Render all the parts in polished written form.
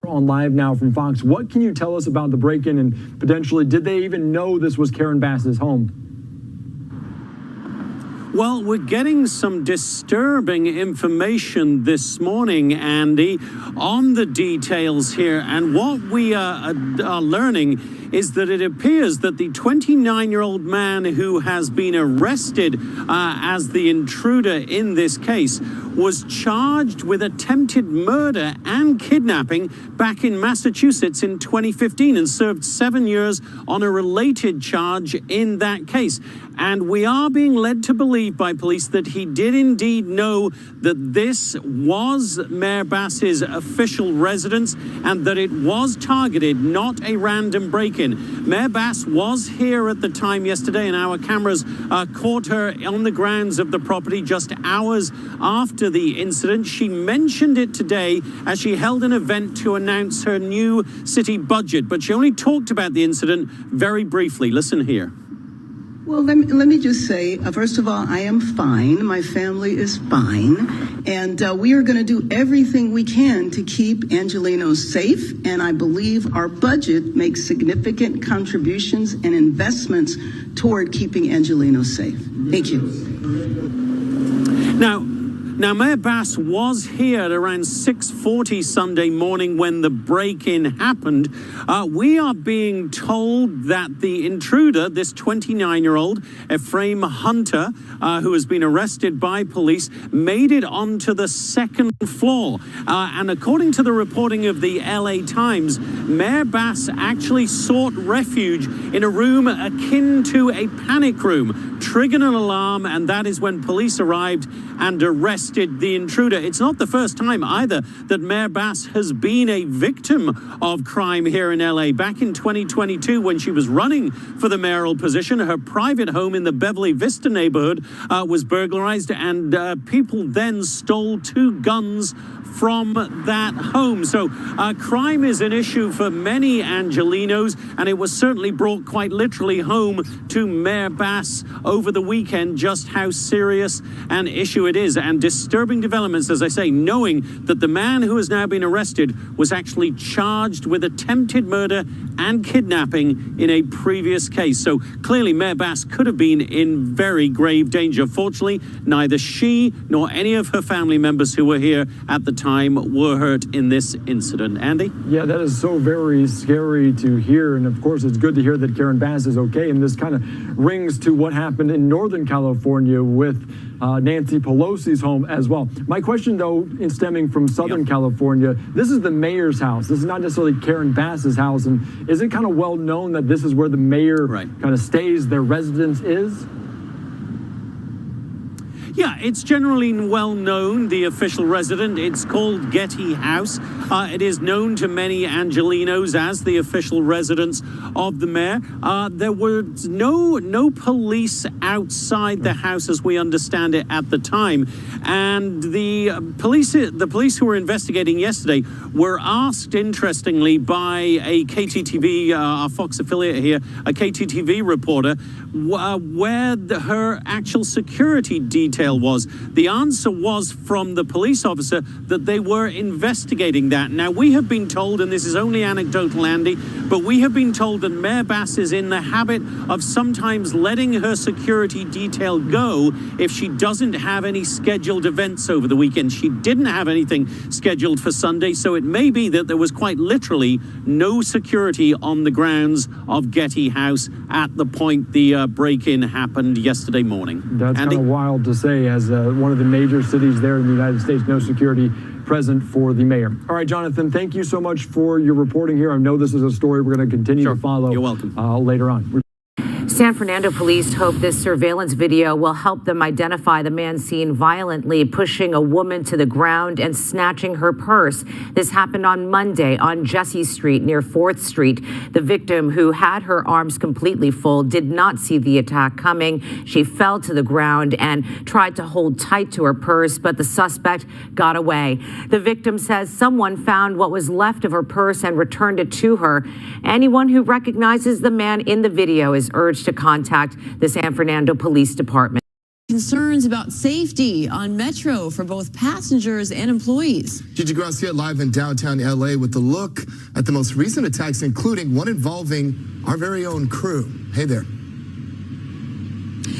on live now from Fox. What can you tell us about the break-in, and potentially did they even know this was Karen Bass's home? Well, we're getting some disturbing information this morning, Andy, on the details here. And what we are learning is that it appears that the 29-year-old man who has been arrested as the intruder in this case was charged with attempted murder and kidnapping back in Massachusetts in 2015 and served 7 years on a related charge in that case. And we are being led to believe by police that he did indeed know that this was Mayor Bass's official residence and that it was targeted, not a random break-in. Mayor Bass was here at the time yesterday, and our cameras caught her on the grounds of the property just hours after the incident. She mentioned it today as she held an event to announce her new city budget, but she only talked about the incident very briefly. Listen here. Well, let me just say, first of all, I am fine. My family is fine. And we are going to do everything we can to keep Angelenos safe. And I believe our budget makes significant contributions and investments toward keeping Angelenos safe. Thank you. Now, Mayor Bass was here at around 6:40 Sunday morning when the break-in happened. We are being told that the intruder, this 29-year-old, Ephraim Hunter, who has been arrested by police, made it onto the second floor. And according to the reporting of the LA Times, Mayor Bass actually sought refuge in a room akin to a panic room, triggered an alarm, and that is when police arrived and arrested the intruder. It's not the first time either that Mayor Bass has been a victim of crime here in LA. Back in 2022, when she was running for the mayoral position, her private home in the Beverly Vista neighborhood was burglarized, and people then stole 2 guns from that home. So crime is an issue for many Angelenos, and it was certainly brought quite literally home to Mayor Bass over the weekend just how serious an issue it is. And disturbing developments, as I say, knowing that the man who has now been arrested was actually charged with attempted murder and kidnapping in a previous case. So clearly Mayor Bass could have been in very grave danger. Fortunately, neither she nor any of her family members who were here at the time were hurt in this incident. Andy? Yeah, that is so very scary to hear. And of course, it's good to hear that Karen Bass is okay. And this kind of rings to what happened in Northern California with Nancy Pelosi's home as well. My question, though, in stemming from Southern California, this is the mayor's house. This is not necessarily Karen Bass's house. And is it kind of well known that this is where the mayor kind of stays, their residence is? Yeah, it's generally well known, the official resident. It's called Getty House. It is known to many Angelenos as the official residence of the mayor. There was no police outside the house, as we understand it, at the time. And the police who were investigating yesterday were asked, interestingly, by a KTTV, our Fox affiliate here, a KTTV reporter, where her actual security detail was. The answer was from the police officer that they were investigating that. Now, we have been told, and this is only anecdotal, Andy, but we have been told that Mayor Bass is in the habit of sometimes letting her security detail go if she doesn't have any scheduled events over the weekend. She didn't have anything scheduled for Sunday, so it may be that there was quite literally no security on the grounds of Getty House at the point the break-in happened yesterday morning. That's kind of wild to say. As one of the major cities there in the United States, no security present for the mayor. All right, Jonathan, thank you so much for your reporting here. I know this is a story we're going to continue to follow. You're welcome. Later on. San Fernando police hope this surveillance video will help them identify the man seen violently pushing a woman to the ground and snatching her purse. This happened on Monday on Jessie Street near 4th Street. The victim, who had her arms completely full, did not see the attack coming. She fell to the ground and tried to hold tight to her purse, but the suspect got away. The victim says someone found what was left of her purse and returned it to her. Anyone who recognizes the man in the video is urged to contact the San Fernando Police Department. concerns about safety on Metro for both passengers and employees. Gigi Gracia live in downtown LA with a look at the most recent attacks, including one involving our very own crew. Hey there.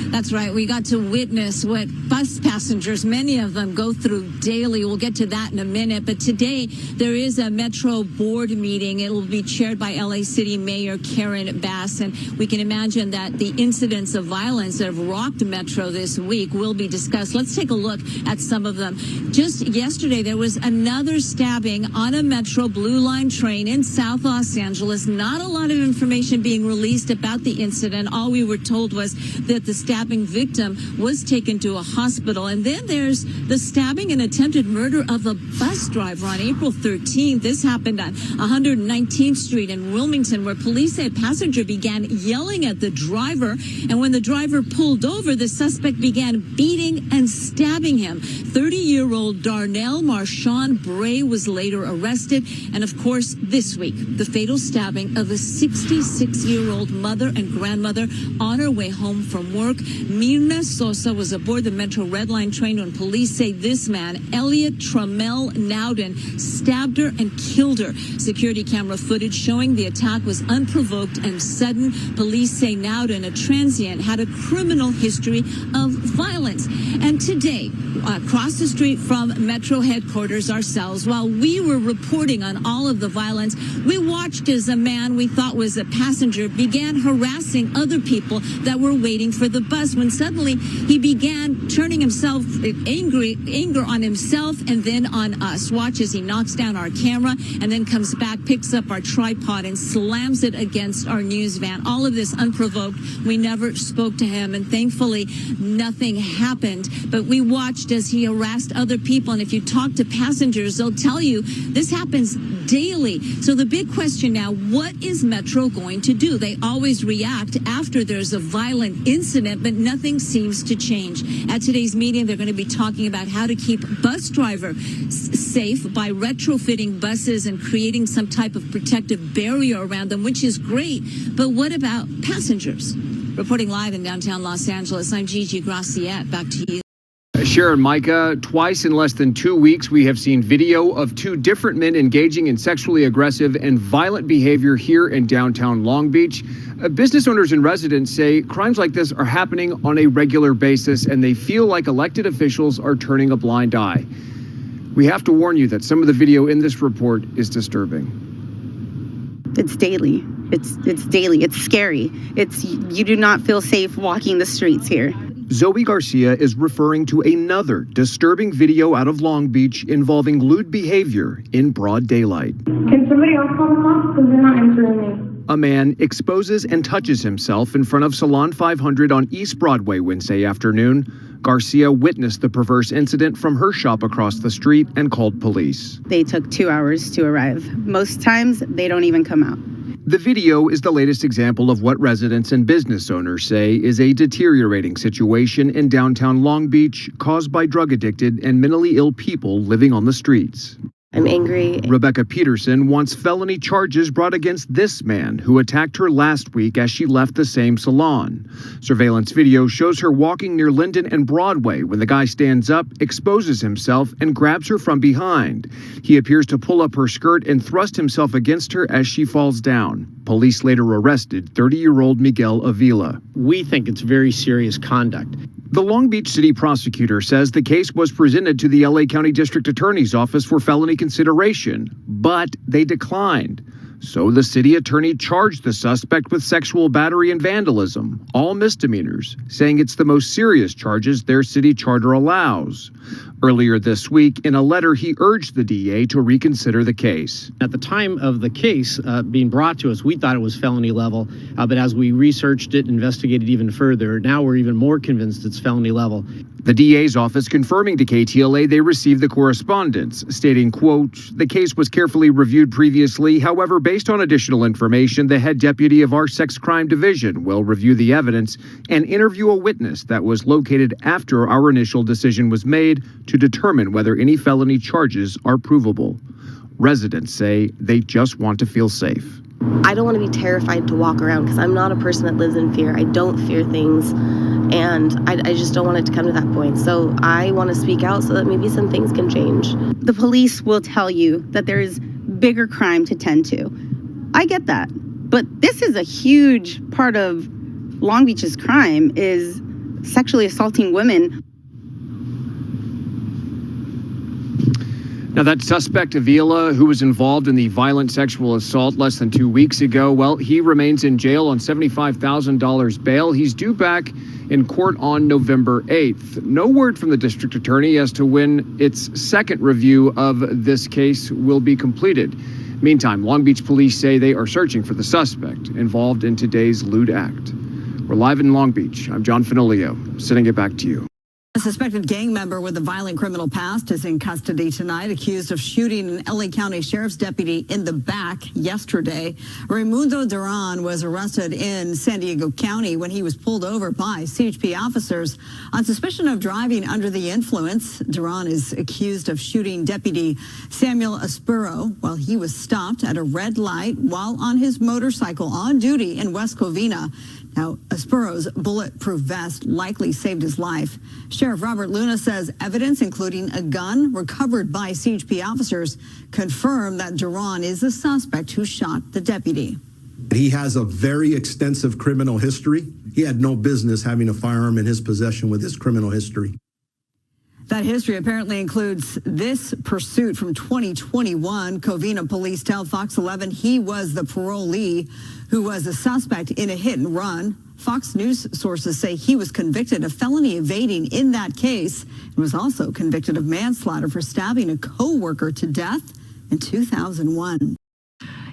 That's right. We got to witness what bus passengers, many of them, go through daily. We'll get to that in a minute. But today, there is a Metro board meeting. It will be chaired by LA City Mayor Karen Bass. And we can imagine that the incidents of violence that have rocked Metro this week will be discussed. Let's take a look at some of them. Just yesterday, there was another stabbing on a Metro Blue Line train in South Los Angeles. Not a lot of information being released about the incident. All we were told was that the stabbing victim was taken to a hospital. And then there's the stabbing and attempted murder of a bus driver on April 13th. This happened on 119th Street in Wilmington, where police say a passenger began yelling at the driver. And when the driver pulled over, the suspect began beating and stabbing him. 30-year-old Darnell Marshawn Bray was later arrested. And of course, this week, the fatal stabbing of a 66-year-old mother and grandmother on her way home from work. Mirna Sosa was aboard the Metro Red Line train when police say this man, Elliot Trammell Nowden, stabbed her and killed her. Security camera footage showing the attack was unprovoked and sudden. Police say Nowden, a transient, had a criminal history of violence. And today, across the street from Metro headquarters ourselves, while we were reporting on all of the violence, we watched as a man we thought was a passenger began harassing other people that were waiting for the bus, when suddenly he began turning anger on himself and then on us. Watch as he knocks down our camera and then comes back, picks up our tripod and slams it against our news van. All of this unprovoked. We never spoke to him, and thankfully nothing happened. But we watched as he harassed other people, and if you talk to passengers, they'll tell you this happens daily. So the big question now, what is Metro going to do? They always react after there's a violent incident, but nothing seems to change. At today's meeting, they're going to be talking about how to keep bus drivers safe by retrofitting buses and creating some type of protective barrier around them, which is great. But what about passengers? Reporting live in downtown Los Angeles, I'm Gigi Graciette. Back to you. Sharon, Micah, twice in less than 2 weeks, we have seen video of two different men engaging in sexually aggressive and violent behavior here in downtown Long Beach. Business owners and residents say crimes like this are happening on a regular basis, and they feel like elected officials are turning a blind eye. We have to warn you that some of the video in this report is disturbing. It's daily. It's daily. It's scary. You do not feel safe walking the streets here. Zoe Garcia is referring to another disturbing video out of Long Beach involving lewd behavior in broad daylight. Can somebody else call the cops? Because they're not answering me. A man exposes and touches himself in front of Salon 500 on East Broadway Wednesday afternoon. Garcia witnessed the perverse incident from her shop across the street and called police. They took 2 hours to arrive. Most times, they don't even come out. The video is the latest example of what residents and business owners say is a deteriorating situation in downtown Long Beach caused by drug-addicted and mentally ill people living on the streets. I'm angry. Rebecca Peterson wants felony charges brought against this man who attacked her last week as she left the same salon. Surveillance video shows her walking near Linden and Broadway when the guy stands up, exposes himself, and grabs her from behind. He appears to pull up her skirt and thrust himself against her as she falls down. Police later arrested 30-year-old Miguel Avila. We think it's very serious conduct. The Long Beach City prosecutor says the case was presented to the LA County District Attorney's Office for felony consideration, but they declined. So the city attorney charged the suspect with sexual battery and vandalism, all misdemeanors, saying it's the most serious charges their city charter allows. Earlier this week, in a letter, he urged the DA to reconsider the case. At the time of the case being brought to us, we thought it was felony level, but as we researched it, investigated even further, now we're even more convinced it's felony level. The DA's office confirming to KTLA they received the correspondence, stating, quote, the case was carefully reviewed previously. However, based on additional information, the head deputy of our sex crime division will review the evidence and interview a witness that was located after our initial decision was made to determine whether any felony charges are provable. Residents say they just want to feel safe. I don't want to be terrified to walk around because I'm not a person that lives in fear. I don't fear things. And I just don't want it to come to that point. So I want to speak out so that maybe some things can change. The police will tell you that there is bigger crime to tend to. I get that. But this is a huge part of Long Beach's crime, is sexually assaulting women. Now, that suspect, Avila, who was involved in the violent sexual assault less than 2 weeks ago, well, he remains in jail on $75,000 bail. He's due back in court on November 8th. No word from the district attorney as to when its second review of this case will be completed. Meantime, Long Beach police say they are searching for the suspect involved in today's lewd act. We're live in Long Beach. I'm John Finolio, sending it back to you. A suspected gang member with a violent criminal past is in custody tonight, accused of shooting an LA County Sheriff's deputy in the back yesterday. Raimundo Duran was arrested in San Diego County when he was pulled over by CHP officers on suspicion of driving under the influence. Duran is accused of shooting Deputy Samuel Aspuro while he was stopped at a red light while on his motorcycle on duty in West Covina. Now, Aspuro's bulletproof vest likely saved his life. Sheriff Robert Luna says evidence, including a gun recovered by CHP officers, confirm that Duran is the suspect who shot the deputy. He has a very extensive criminal history. He had no business having a firearm in his possession with his criminal history. That history apparently includes this pursuit from 2021. Covina police tell Fox 11 he was the parolee who was a suspect in a hit and run. Fox News sources say he was convicted of felony evading in that case and was also convicted of manslaughter for stabbing a co-worker to death in 2001.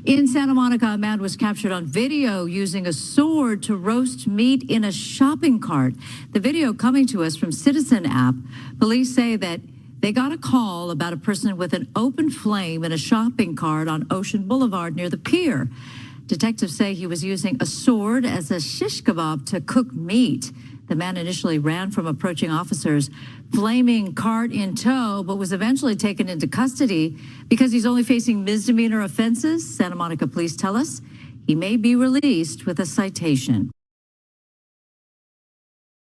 In Santa Monica, a man was captured on video using a sword to roast meat in a shopping cart. The video coming to us from Citizen app. Police say that they got a call about a person with an open flame in a shopping cart on Ocean Boulevard near the pier. Detectives say he was using a sword as a shish kebab to cook meat. The man initially ran from approaching officers, flaming cart in tow, but was eventually taken into custody because he's only facing misdemeanor offenses. Santa Monica police tell us he may be released with a citation.